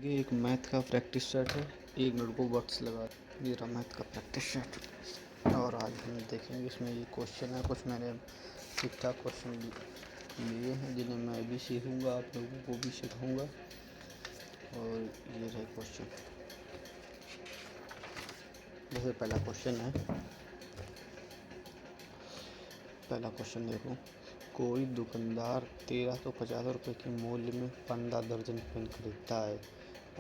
ये एक मैथ का प्रैक्टिस सेट है। 1 मिनट को वर्ड्स लगा। ये रहा मैथ का प्रैक्टिस सेट। और आज हम देखेंगे इसमें ये क्वेश्चन है। कुछ मैंने ठीक ठाक क्वेश्चन लिए हैं जिन्हें मैं भी सीखूंगा, आप लोगों को भी सिखाऊंगा। और ये रहे क्वेश्चन। जैसे पहला क्वेश्चन देखो। कोई दुकानदार 1350 रुपये के मूल्य में 15 दर्जन पेन खरीदता है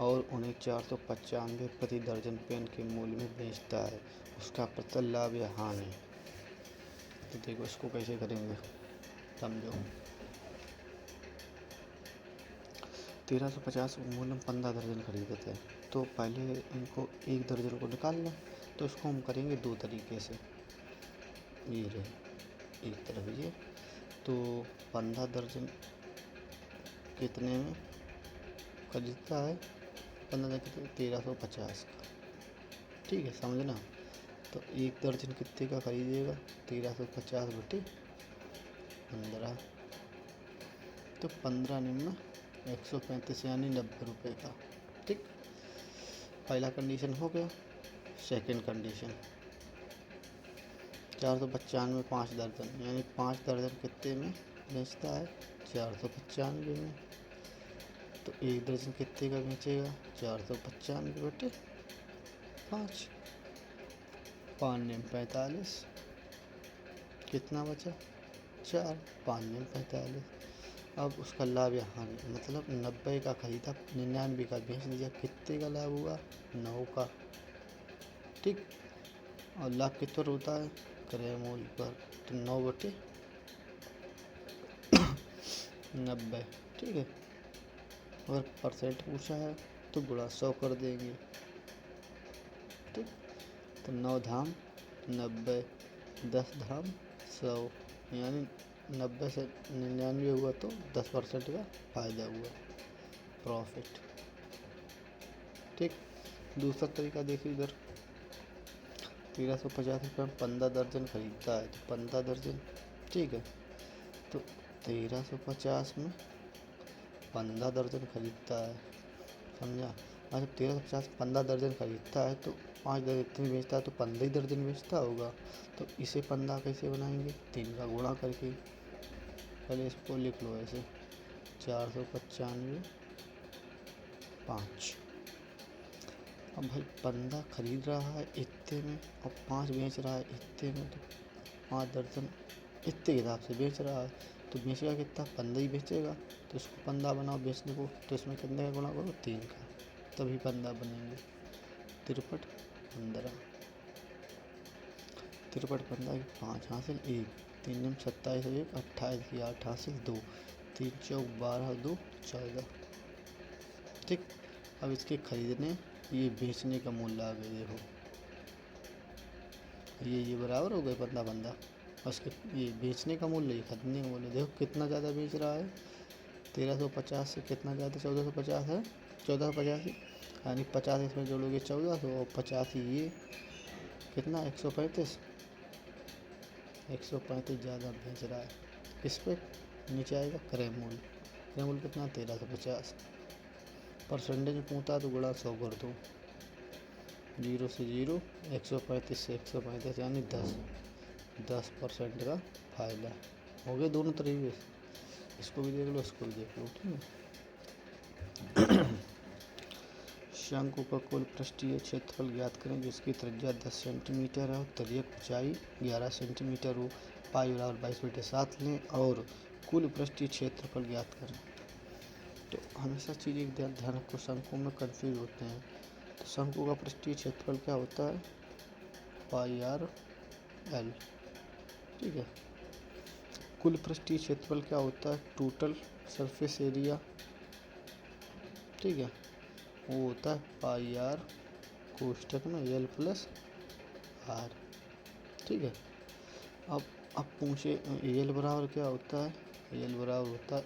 और उन्हें 495 प्रति दर्जन पेन के मूल्य में बेचता है। उसका प्रतिशत लाभ या हानि। तो देखो इसको कैसे करेंगे, समझो। 1350 मूल्य में 15 दर्जन खरीदे थे, तो पहले इनको 1 दर्जन को निकाल लें। तो इसको हम करेंगे 2 तरीके से। ये रहे एक तरफ ये, तो 15 दर्जन कितने में खरीदता है? 15 कितने? 1350 का। ठीक है, समझना। तो 1 दर्जन कितने का खरीदेगा? 1350 बटे 15। तो 15 निम्न 135 यानी 90 रुपये का। ठीक, पहला कंडीशन हो गया। सेकंड कंडीशन 495 5 दर्जन यानी 5 दर्जन कितने में बेचता है? 495 में। तो 1 दर्जन कितने का बेचेगा? 495 बटे 5। 5 निम 45। कितना बचा? 4। 5 निम 45। अब उसका लाभ या हानि, मतलब 90 का खरीदा, 99 का बेच दिया। कितने का लाभ हुआ? 9 का। ठीक, और लाभ कितना होता है? क्रय मूल्य पर। तो 9 बटे 90। ठीक है, अगर परसेंट पूछा है तो गुणा 100 कर देंगे। ठीक, तो 9 धाम 90, 10 धाम 100, यानी 90 से 99 हुआ तो 10% का फ़ायदा हुआ, प्रॉफिट। ठीक, दूसरा तरीका देखिए इधर। 1350 रुपये में 15 दर्जन खरीदता है, तो 15 दर्जन। ठीक है, तो 1350 में 15 दर्जन खरीदता है, समझा। अच्छा, 1350 15 दर्जन खरीदता है तो 5 दर्जन इतनी बेचता है, तो 15 ही दर्जन बेचता होगा। तो इसे 15 कैसे बनाएंगे? 3 का गुणा करके। पहले इसको लिख लो ऐसे, 495 5। अब भाई 15 खरीद रहा है इतने में और 5 बेच रहा है इतने में, तो 5 दर्जन इतने के हिसाब से बेच रहा है, तो बेचेगा कितना? 15 ही बेचेगा। तो इसको 15 बनाओ बेचने को, तो इसमें कितने का गुणा करो? 3 का, तभी 15 बनेंगे। 53 15, 53 15 की 5 हासिल 1, 3 निम 27 1 28 की 8 हासिल 2, 3 चौक 12 2 14। ठीक, अब इसके खरीदने ये बेचने का मूल्य आ गया। देखो ये बराबर हो गए 15 15। उसके ये बेचने का मूल्य, ये खरीदने का मूल्य। देखो कितना ज़्यादा बेच रहा है? 1350 से कितना ज़्यादा? 1450 है। 1450 यानी 50 इसमें जोड़ोगे 1400 और 50 ये कितना? 135। 135 ज़्यादा बेच रहा है। किस पे नीचे आएगा? क्रय मूल्य। क्रय मूल्य कितना? 1350। परसेंटेज पूछता तो गुणा 100 कर दो। 0 से 0, 135 से 135 यानी 10% का फायदा हो गया। दोनों तरीके से, इसको भी देख लो, इसको भी देख लो। ठीक है। शंकु का कुल पृष्ठीय क्षेत्रफल ज्ञात करें जिसकी त्रिज्या 10 सेंटीमीटर है और तलीय ऊंचाई 11 सेंटीमीटर हो। पाई बराबर 22/7 लें और कुल पृष्ठीय क्षेत्रफल ज्ञात करें। तो हमेशा चीज़ एक ध्यान रखो, शंकु में कंफ्यूज होते हैं। तो शंकु का पृष्ठीय क्षेत्रफल क्या होता है? πr/l। ठीक है, कुल पृष्ठीय क्षेत्रफल क्या होता है? Total surface area. ठीक है, वो होता है πr कोष्ठक में l + r। ठीक है, अब पूछे l बराबर क्या होता है? l बराबर होता है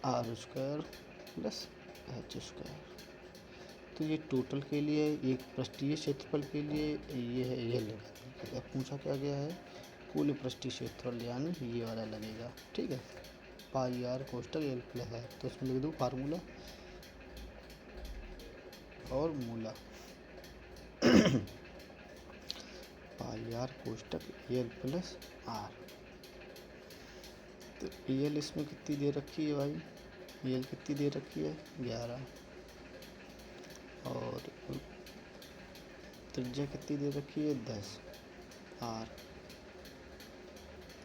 √r² + h²। तो ये टोटल के लिए, एक पृष्ठीय क्षेत्रफल के लिए ये है l। अब पूछा क्या गया है? कुल पृष्ठीय क्षेत्रफल, यानी ये वाला लगेगा। ठीक है, पाई आर कोष्टक एल प्लस आर। तो इसमें लिख दूँ फार्मूला और मूला पाई आर कोष्टक एल प्लस आर। तो एल इसमें कितनी दे रखी है भाई, एल कितनी दे रखी है 11, और त्रिज्या कितनी दे रखी है 10, आर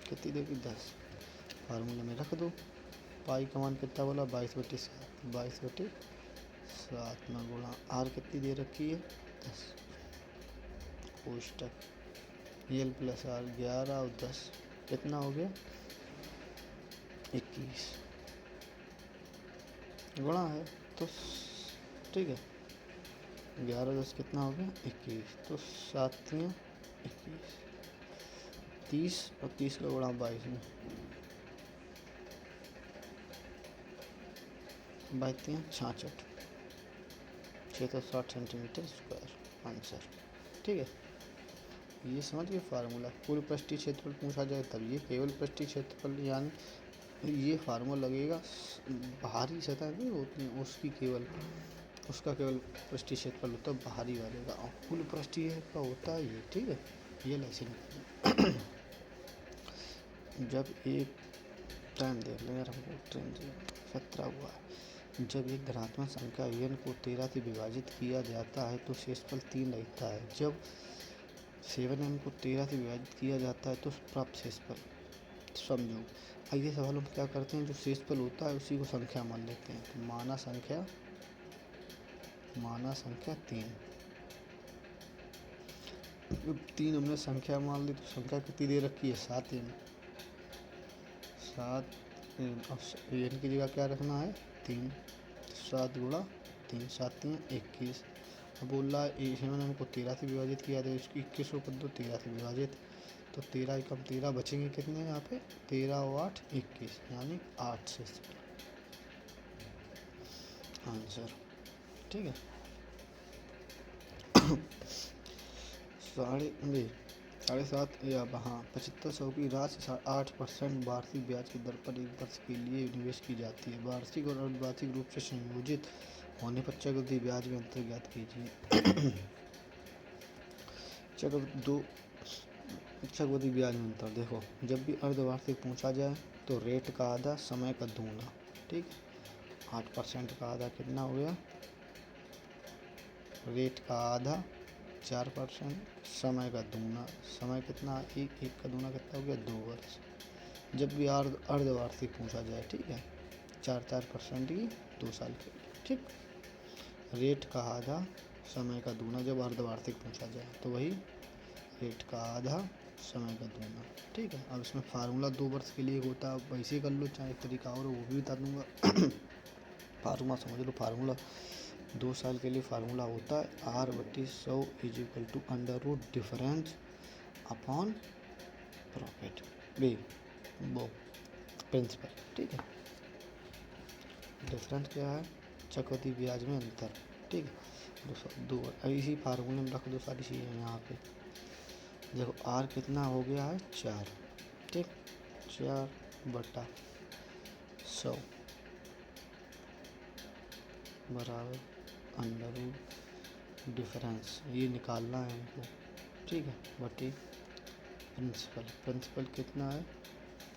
कितनी देगी 10। फार्मूला में रख दो। पाई का मान कितना बोला 22/7, 22/7 में गुणा आर कितनी दे रखी है 10, कोष्टक एल प्लस आर 11 और 10 कितना हो गया 21 गुणा है तो ठीक है 11 10 कितना हो गया 21। तो 7 3 21, 30 और 30 का गुणा 22 में 22 66 660 सेंटीमीटर स्क्वायर आंसर। ठीक है, ये समझ गए फार्मूला। पूर्ण पृष्ठीय क्षेत्रफल पूछा जाए तब ये केवल पृष्ठीय क्षेत्रफल, यानी ये फार्मूला लगेगा बाहरी सतह नहीं होती उसकी केवल, उसका केवल पृष्ठीय क्षेत्रफल होता है बाहरी वाले का, और कुल पृष्ठीय का होता है ये। ठीक है, ये ऐसे नहीं जब एक ट्रेन देख लें यार, हमको ट्रेन 17 हुआ है। जब एक धनात्मक संख्या n को 13 से विभाजित किया जाता है तो शेषफल 3 रहता है। जब 7n को 13 से विभाजित किया जाता है तो प्राप्त शेषफल समझो। आइए सवाल में क्या करते हैं, जो शेषफल होता है उसी को संख्या मान लेते हैं। तो माना संख्या 3 हमने संख्या मान ली, तो संख्या कितनी दे रखी है 7n, 7 n की जगह क्या रखना है 3, 7 गुणा 3, 7 3 21। अब बोल रहा है इसमें हमको 13 से विभाजित किया था, इसकी 21 को कर दो 13 से विभाजित, तो 13 कम 13 बचेंगे कितने यहाँ पे 13 और 8 21, यानी 8 से आंसर। ठीक है, 7.5 या हाँ 7500 की राशि 8% वार्षिक ब्याज की दर पर 1 वर्ष के लिए निवेश की जाती है। वार्षिक और अर्धवार्षिक रूप से संयोजित होने पर चक्रवृद्धि ब्याज में अंतर ज्ञात कीजिए। चक्रवृद्धि ब्याज में अंतर देखो, जब भी अर्धवार्षिक पूछा जाए तो रेट का आधा समय का दूना। ठीक, 8% का आधा कितना हो गया, रेट का आधा 4%, समय का दूना, समय कितना एक का दूना कितना हो गया 2 वर्ष। जब भी अर्धवार्षिक पूछा जाए, ठीक है 4% की 2 साल के लिए। ठीक, रेट का आधा समय का दूना जब अर्धवार्षिक पूछा जाए तो वही रेट का आधा समय का दूना। ठीक है, अब इसमें फार्मूला 2 वर्ष के लिए होता है, वैसे कर लो, चाहे तरीका और वो भी बता दूंगा। फार्मूला समझ लो, फार्मूला 2 साल के लिए फार्मूला होता है R/100 = under root difference upon profit वो प्रिंसिपल। ठीक है, डिफरेंस क्या है, चक्रवृद्धि ब्याज में अंतर। ठीक है, 2 इसी फार्मूले में रख दो सारी चीज़ें यहाँ पे। देखो R कितना हो गया है 4, ठीक 4/100 बराबर अंडर रूट डिफरेंस, ये निकालना है हमको। ठीक है, बटे प्रिंसिपल कितना है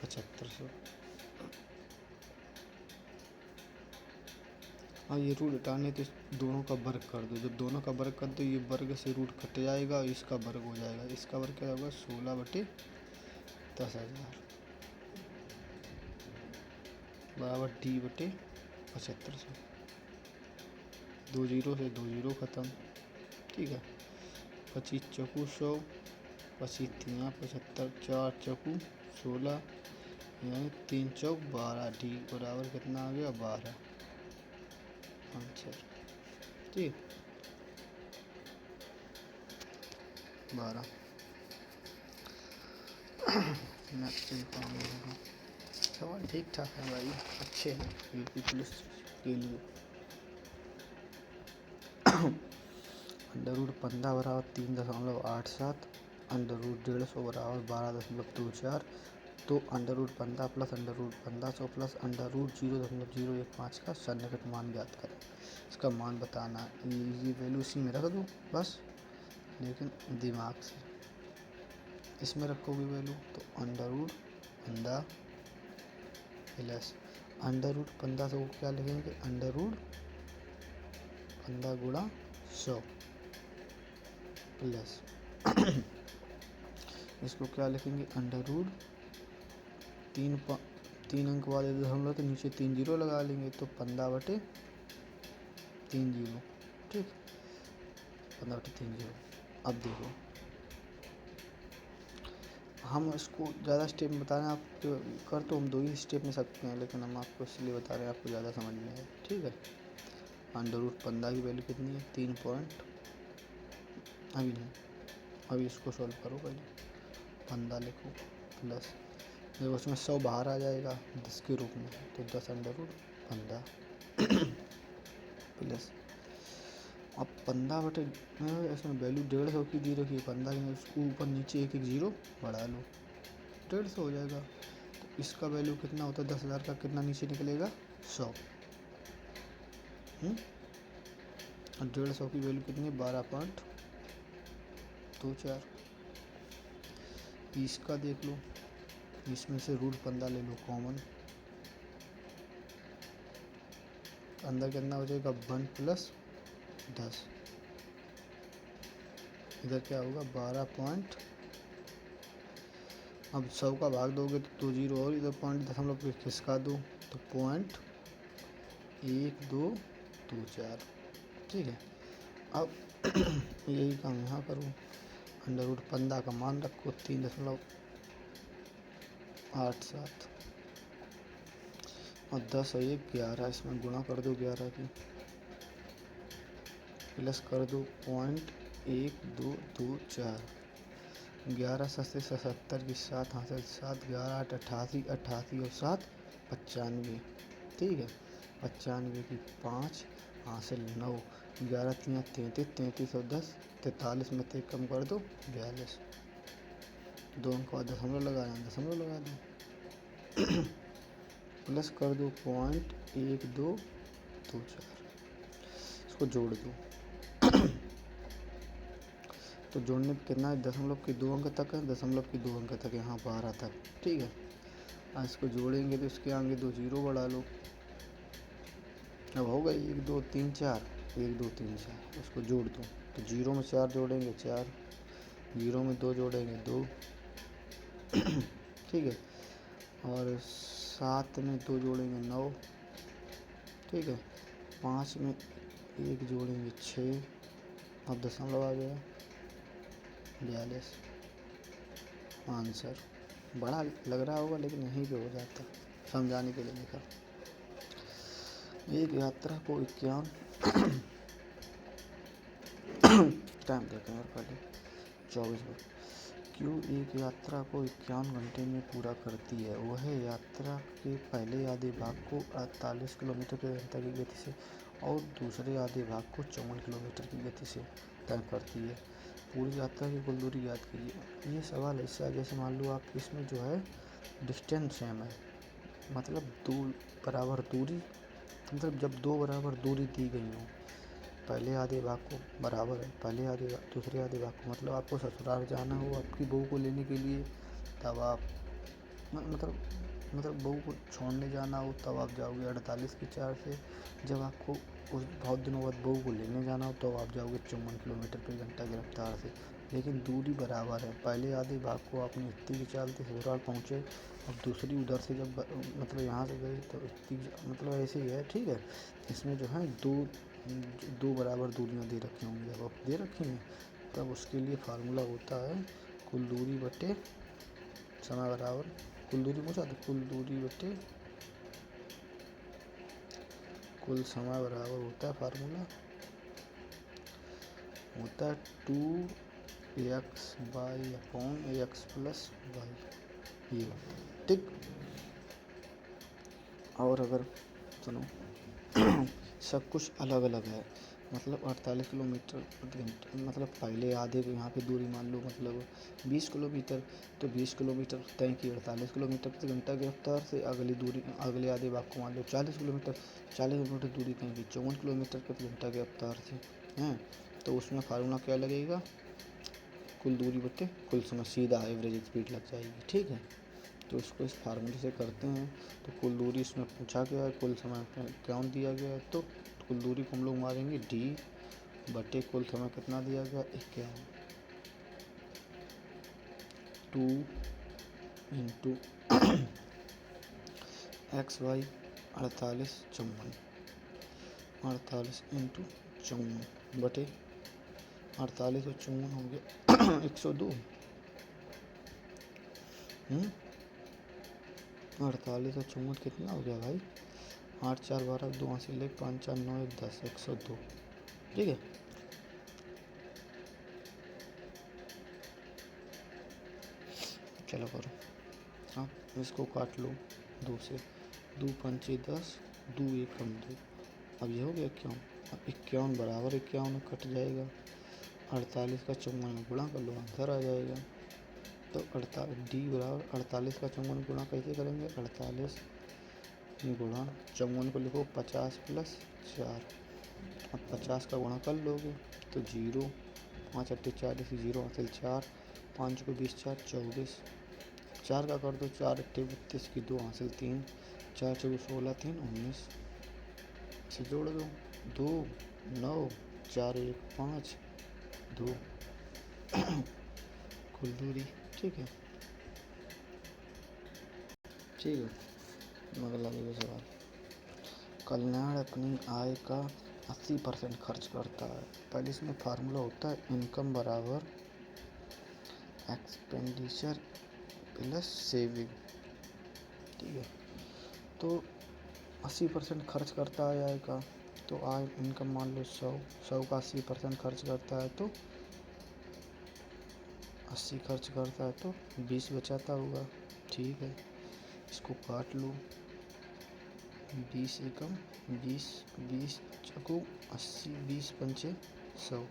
7500। अब ये रूट हटाने तो दोनों का वर्ग कर दो, जब दोनों का वर्ग कर दो ये वर्ग से रूट कट जाएगा, इसका वर्ग हो जाएगा, इसका वर्ग क्या होगा 16/10,000 बराबर D/7500। 2 जीरो से 2 जीरो ख़त्म। ठीक है, 25 चौकू 100, 25 3 75, 4 चौकू 16, यानी 3 चौक 12, डी बराबर कितना आ गया 12 आंसर। ठीक 12 सवाल ठीक ठाक है भाई, अच्छे हैं यूपी पुलिस के लिए। अंडर रूट 15 बराबर 3.87, अंडर रूट 150 बराबर 12.24, तो √15 प्लस √1500 प्लस √0.015 का सन्निकट मान ज्ञात करें। इसका मान बताना है। ये वैल्यू इसी में रख दो बस, लेकिन दिमाग से। इसमें रखोगे वैल्यू तो √15 प्लस √15 से वो क्या लिखेंगे, √15 गुणा 100 प्लस इसको क्या लिखेंगे, तीन अंक वाले दशमलव तो नीचे 3 जीरो लगा लेंगे, तो 15/3 जीरो। ठीक, 15/3 जीरो। अब देखो, हम इसको ज़्यादा स्टेप में बता रहे हैं, आप कर तो हम 2 ही स्टेप में सकते हैं, लेकिन हम आपको इसलिए बता रहे हैं आपको ज़्यादा समझ में आए। ठीक है, √15 की वैल्यू कितनी है, 3 पॉइंट, अभी नहीं, अभी इसको सॉल्व करो पहले, 15 लिखो प्लस, जब उसमें 100 बाहर आ जाएगा 10 के रूप में, तो 10√15 प्लस, अब 15/, इसमें वैल्यू 150 की दी रखी है, 15 की, उसको ऊपर नीचे एक जीरो बढ़ा लो, 150 हो जाएगा। तो इसका वैल्यू कितना होता है, 10,000 का कितना नीचे निकलेगा, 100। और 150 की वैल्यू कितनी, 12.24। इसका देख लो, इसमें से √15 ले लो कॉमन, अंदर कितना हो जाएगा, 1 + 10, इधर क्या होगा, 12. अब 100 का भाग दोगे तो 2 जीरो और इधर पॉइंट दशमलव पे खिसका दो, तो 0.1224। ठीक है, अब यही काम यहाँ करो, √15 का मान रखो 3.87 और 10 और 1 11, इसमें गुणा कर दो 11 की, प्लस कर दो 0.1224, 11 सत्ते 77 की 7 हासिल 7, 11 8 88, 88 और 7 95। ठीक है, 95 की 5 हासिल 9, 11 3 33, 33 और 10 43 में से कम कर दो 42, 2 अंक बाद दशमलव लगाना, दशमलव लगा दो प्लस कर दो 0.1224, इसको जोड़ दो तो जोड़ने पे कितना है, दशमलव के 2 अंक तक है, दशमलव के 2 अंक तक, यहाँ 12 तक। ठीक है, इसको जोड़ेंगे तो इसके आगे 2 जीरो बढ़ा लो, अब होगा 1 2 3 4, 1 2 3 4, इसको जोड़ दो तो 0 में 4 जोड़ेंगे 4, 0 में 2 जोड़ेंगे 2 ठीक है, और 7 में 2 जोड़ेंगे 9। ठीक है, 5 में 1 जोड़ेंगे 6, अब दशमलव आ गया 42। आंसर बड़ा लग रहा होगा, लेकिन यहीं पे हो जाता, समझाने के लिए लिखा। एक यात्रा को 51 टाइम देते हैं पहले 24 मिनट। क्यों एक यात्रा को 51 घंटे में पूरा करती है, वह यात्रा के पहले आधे भाग को 48 किलोमीटर की गति से और दूसरे आधे भाग को 54 किलोमीटर की गति से तय करती है। पूरी यात्रा की कुल दूरी याद कीजिए। ये सवाल ऐसा है जैसे मान लो आप इसमें जो है डिस्टेंस सेम है, मतलब दो बराबर दूरी, मतलब जब 2 बराबर दूरी दी गई हो, पहले आधे भाग को बराबर है, पहले आधे दूसरे आधे भाग को, मतलब आपको ससुराल जाना हो आपकी बहू को लेने के लिए, तब आप मतलब बहू को छोड़ने जाना हो तब आप जाओगे 48 की 4 से, जब आपको उस बहुत दिनों बाद बहू को लेने जाना हो तो आप जाओगे 54 किलोमीटर प्रति घंटा की रफ्तार से, लेकिन दूरी बराबर है। पहले आधे भाग को आपने इतनी की चाल से ससुराल पहुँचे, अब दूसरी उधर से जब मतलब यहाँ से गई तो इतनी, मतलब ऐसे ही है। ठीक है, इसमें जो है दो बराबर दूरियां दे रखी होंगी, जब आप दे रखी हैं तब उसके लिए फार्मूला होता है कुल दूरी बटे समय बराबर, कुल दूरी पूछा तो कुल दूरी बटे कुल समय बराबर होता है, फार्मूला होता है 2x/(x + y)। ये ठीक। और अगर सुनो सब कुछ अलग अलग है, मतलब 48 किलोमीटर प्रति घंटा, मतलब पहले आधे को यहाँ पे दूरी मान लो मतलब 20 किलोमीटर, तो 20 किलोमीटर तय की 48 किलोमीटर प्रति घंटा की रफ्तार से, अगली दूरी अगले आधे भाग को मान लो 40 किलोमीटर, 40 किलोमीटर दूरी तय की 54 किलोमीटर प्रति घंटा की रफ्तार से हैं। तो उसमें फार्मूला क्या लगेगा, कुल दूरी बटे कुल समय, सीधा एवरेज स्पीड लग जाएगी। ठीक है, तो इसको इस फार्मूले से करते हैं। तो कुल दूरी इसमें पूछा गया है, कुल समय क्यों दिया गया है, तो कुल दूरी को हम लोग मारेंगे डी बटे कुल समय कितना दिया गया 51, 2 इंटू एक्स वाई 48 54, 48 इंटू 54 बटे 48 और 54 हो गया 102। 48 और 54 कितना हो गया भाई, 8 4 12 2 हासिल 1 5 4 9 1 10 102। ठीक है, चलो करो। अब इसको काट लो 2 से, 2 पंचे 10, 2 एकम 2। अब ये हो गया 51, अब 51 बराबर 51 कट जाएगा, 48 का 54 में गुणा कर लो, आंसर आ जाएगा। तो 48 डी बराबर 48 का 54 गुणा कैसे करेंगे, 48 गुणा 54 को लिखो 50 प्लस 4। अब 50 का गुणा कर लोगे तो 0, 5 अट्ठे 40, 0 हासिल 4, 5 को 20 4 24, 4 का कर दो 4 अट्ठे 32 की 2 हासिल 3, 4 चौबीस 16 3 19 से जोड़ दो 2 9 4 1 5 2 कुल दूरी। ठीक है, ठीक है। अगला देखो सवाल, कल्याण अपनी आय का 80% खर्च करता है। पहले इसमें फार्मूला होता है इनकम बराबर एक्सपेंडिचर प्लस सेविंग। ठीक है, तो 80% खर्च करता है आय का, तो आय इनकम मान लो 100 का 80% खर्च करता है तो 80 खर्च करता है तो 20 बचाता होगा। ठीक है, इसको काट लो, 20 एकम 20, 20 चको 80, 20 पंचे 100।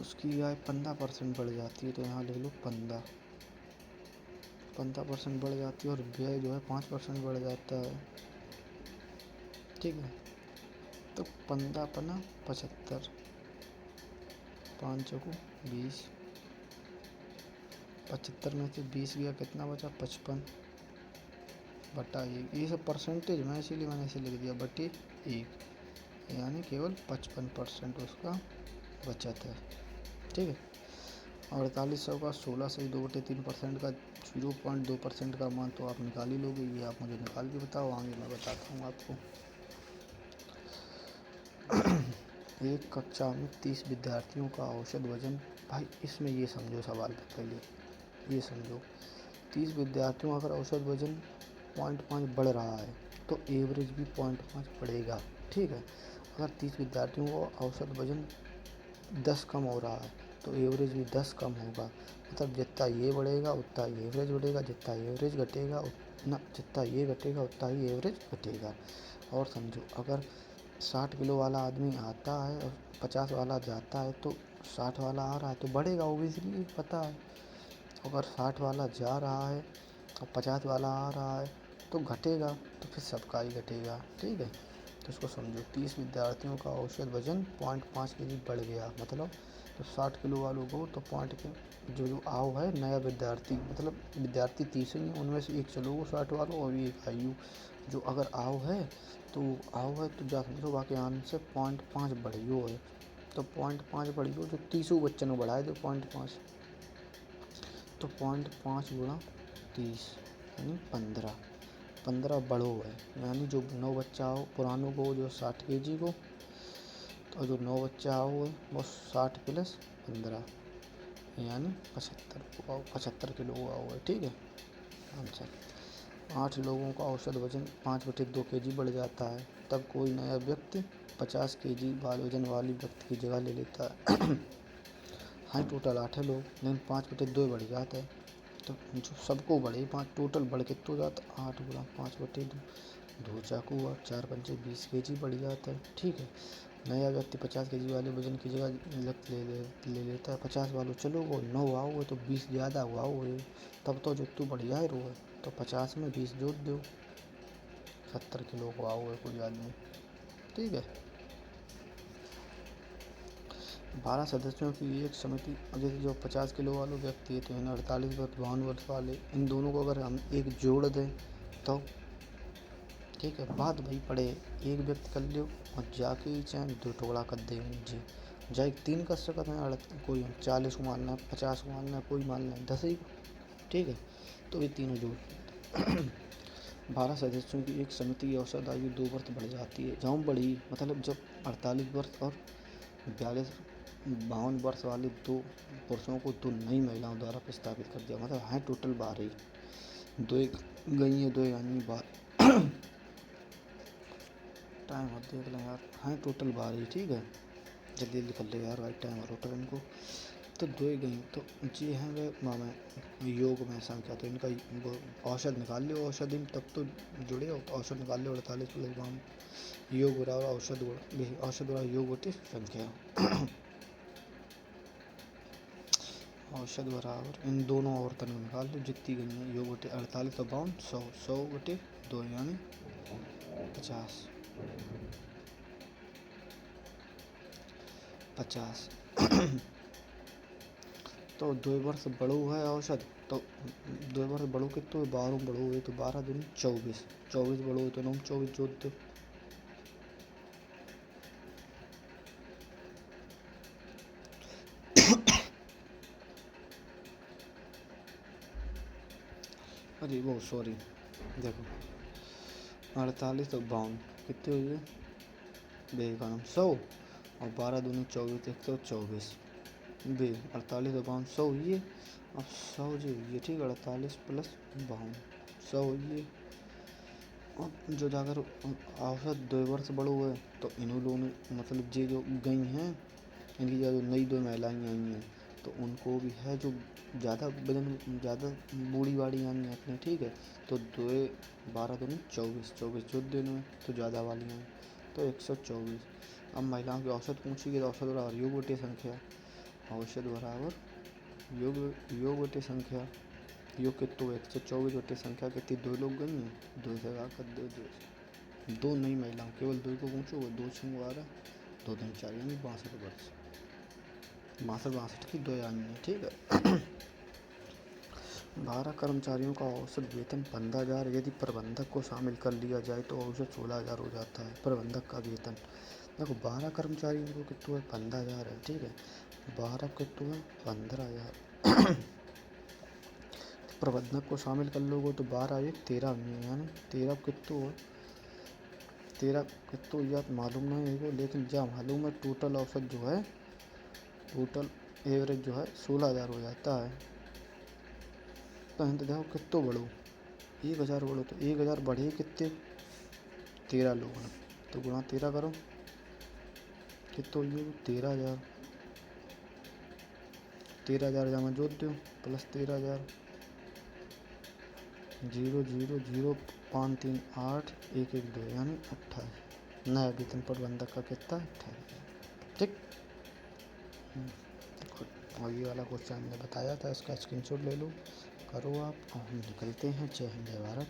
उसकी आय 15% बढ़ जाती है, तो यहाँ ले लो 15% बढ़ जाती है, और व्यय जो है 5% बढ़ जाता है। ठीक है, तो 15 पना 75, 5 चौको 20, 75 में से 20 गया कितना बचा 55 बटा 1। ये सब परसेंटेज में, इसीलिए मैंने इसे लिख दिया बटे 1, यानी केवल 55% उसका बचत है। ठीक है, 4800 का 16 से 2/3% का 0.2% का मान तो आप निकाल ही लोगे, ये आप मुझे निकाल के बताओ, आगे मैं बताता हूँ आपको। एक कक्षा में 30 विद्यार्थियों का औसत वजन, भाई इसमें ये समझो सवाल, पहले ये समझो 30 विद्यार्थियों का अगर औसत वजन 0.5 बढ़ रहा है तो एवरेज भी 0.5 बढ़ेगा। ठीक है, अगर 30 विद्यार्थियों का औसत वजन 10 कम हो रहा है तो एवरेज भी 10 कम होगा। मतलब जितना ये बढ़ेगा उतना ही एवरेज बढ़ेगा, जितना एवरेज घटेगा उतना, जितना ये घटेगा उतना ही एवरेज घटेगा। और समझो, अगर 60 किलो वाला आदमी आता है और 50 वाला जाता है तो 60 वाला आ रहा है तो बढ़ेगा, ओबियसली पता है। अगर 60 वाला जा रहा है और 50 वाला आ रहा है तो घटेगा, तो फिर सबका ही घटेगा। ठीक है, तो इसको समझो, 30 विद्यार्थियों का औसत वजन 0.5 kg बढ़ गया, मतलब तो 60 किलो वालों को तो पॉइंट के जो आओ है नया विद्यार्थी, मतलब विद्यार्थी 30 ही हैं, उनमें से एक चलो वो 60 वालों और एक आयु जो अगर आओ है तो जा समझो बाकी आंसर 0.5 बढ़ियो है, तो 0.5 बढ़ियो जो 30 बच्चों ने बढ़ाए दो 0.5, तो 0.5 गुणा 30 यानी 15 बढ़ो है, यानी जो 9 बच्चा हो पुरानों को जो 60 kg को, तो जो 9 बच्चा आओ है वो 60 प्लस 15 यानी 75 किलो हुआ हुआ है। ठीक है, आंसर 8 लोगों का औसत वजन 5/2 kg बढ़ जाता है, तब कोई नया व्यक्ति 50 kg वजन वाली व्यक्ति की जगह ले लेता है। हाँ, टोटल 8 है लोग, लेकिन 5/2 बढ़ जाता है, तो जो सबको बढ़े 5 टोटल बढ़ के तो जाता 8 गुणा 5/2 दो चाकू और 4 पंचे 20 केजी बढ़ जाता है। ठीक है, नया व्यक्ति 50 केजी वाले वजन की जगह ले लेता है 50 वालों। चलो वो 9 आओ तो 20 ज़्यादा हुआ हो, तब तो जो तू बढ़िया है रो है, तो 50 में 20 जोड़ दो, 70 किलो को आओ है कोई आदमी। ठीक है, 12 सदस्यों की एक समिति, जैसे जो 50 किलो वाले व्यक्ति है तो इन 48 वर्ष 52 वर्ष वाले, इन दोनों को अगर हम एक जोड़ दें तो ठीक है, बात भाई पड़े एक व्यक्ति कर लियो और जाके चाहे 2 टुकड़ा कर दे जी, जाए 3 कर सकते हैं, कोई 40 को मानना है, 50 को मानना है, कोई मानना है 10 ही को। ठीक है, तो ये तीनों जोड़ 12 सदस्यों की एक समिति की औसत आयु 2 वर्ष बढ़ जाती है। जहाँ बढ़ी मतलब जब 48 वर्ष और 52 वर्ष वाले 2 पुरुषों को 2 नई महिलाओं द्वारा प्रस्तावित कर दिया, मतलब है टोटल 12 ही, 2 गई है 2 यानी 12 टाइम और देख लें यार, हैं टोटल 12 ही। ठीक है, जल्दी जल्दी कर ले यार भाई, टाइम और होटल इनको। तो 2 ही गई, तो ये हैं वे में योग में संख्या, तो इनका वो औसत निकाल लो, औसत तब तो जुड़े हो, तो औसत निकाल लो 48 प्लस 52, योग बराबर औसत गुणा औसत बराबर योग होती संख्या औसत बराबर इन दोनों औरतों में निकाल लो जितनी गई हैं, योग बटे 48 तो 52 100 100 बटे 2 यानी 50 50 तो 2 वर्ष बड़ो है औसत, तो 2 वर्ष बड़ो कितने 12 बड़ो हुए तो 12 दूनी 24, 24 बड़ो हुए तो 9 24 जोड़ दो। अरे वो सॉरी, देखो 48 तो 52 कितने हुए बेगान 100 और 12 दूनी 24 124 बे 48 और 52 100 हुई, अब 100 जो हुई, ठीक है 48 प्लस 52 100 हुई। और जो जाकर औसत 2 वर्ष बड़ो है तो इन्होंने मतलब ये जो गई हैं इनकी जो नई 2 महिलाएं आई हैं तो उनको भी है जो ज़्यादा वजन ज़्यादा बूढ़ी बाड़ी यानी अपने। ठीक है, तो 2 12 दूनी 24 24 जोड़ देने में तो ज़्यादा वाली हैं तो 124। अब महिलाओं की औसत पूछी गई तो औसत बराबर योग बटे संख्या, औसत बराबर योग योग बटे संख्या, योग कितने 124 बटे संख्या कितनी 2 लोग गई हैं, 2 से कर दो 2 नई महिलाओं केवल 2 को पूछो, 2 6 12 2 3 4 यानी 62 वर्ष 62 की 2 यानी है। ठीक है 12 कर्मचारियों का औसत वेतन 15,000, यदि प्रबंधक को शामिल कर लिया जाए तो औसत 16,000 हो जाता है। प्रबंधक का वेतन देखो 12 कर्मचारियों को कितना है 15,000 है। ठीक है, 12 कितना है 15,000 प्रबंधक को शामिल कर लोगे तो 12 एक 13 में, यानी 13 कितना है 13 कितना याद मालूम नहीं है वो, लेकिन जहाँ मालूम है टोटल औसत जो है टोटल एवरेज जो है 16,000 हो जाता है। तो हिंद देखो कितना बढ़ो 1,000 बढ़ो तो 1,000 बढ़े कितने 13 लोग हैं तो गुणा 13 करो कितना ये 13,000, 13,000 जमा जोड़ दो प्लस 13,000 0 0 0 5 3 8 1 1 2 यानी 28। नया वेतन प्रबंधक का कितना 28। ठीक, और ये वाला क्वेश्चन हमने बताया था, इसका स्क्रीनशॉट ले लो, करो आप और हम निकलते हैं। जय हिंद जय भारत।